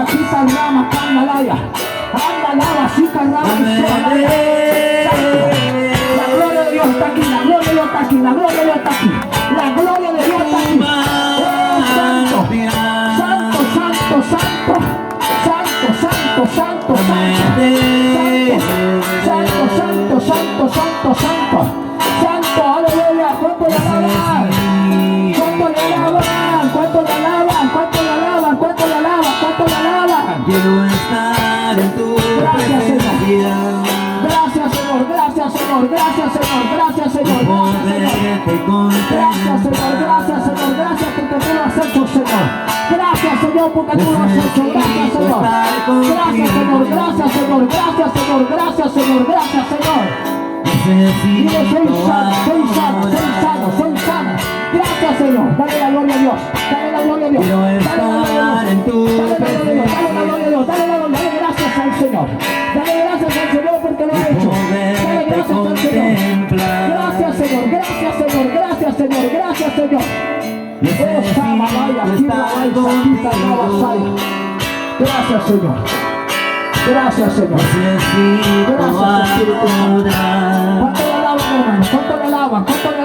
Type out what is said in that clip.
Shakita Rama Kanalaya. Andalaba, Shika Rama Soalaya. La gloria de Dios está aquí, la gloria de Dios está aquí, la gloria de Dios está aquí. La gloria de Dios está aquí. Santo, santo, santo, santo. Santo, santo, santo, santo. Santo, santo, santo, santo, santo. Santo, aleluya. ¿Cuánto le alaban? ¿Cuánto le alaban? ¿Cuánto le alaban? ¿Cuánto le alaban? ¿Cuánto le alaban? ¿Cuánto le alaban? Quiero estar en tu presencia. Gracias, Señor. Gracias, Señor. Gracias, Señor. Gracias, Señor. Poderte Gracias, Señor. Gracias, Señor. Gracias porque tú lo has hecho, Señor. Gracias, Señor, porque tú lo has hecho. Gracias, Señor. Gracias, Señor. Gracias, Señor. Gracias, Señor. Gracias, Señor. Gracias, Señor. Dile, soy sano, soy sano, soy sano, soy sano. Gracias, Señor. Dale la gloria a Dios. Dale la gloria a Dios. Quiero estar en tu presencia. Dale la gloria a Dios. Dale la gloria a Dios. Dale gracias al Señor. Dale gracias al Señor porque lo ha hecho. Dale gracias al Señor. Gracias, Señor. Gracias, Señor. Gracias, Señor. Gracias, Señor. Gracias, Señor. Gracias, Señor. Gracias, Espíritu Santo. ¿Cuánto le alaban, hermano? ¿Cuánto le alaban? ¿Cuánto le alaban?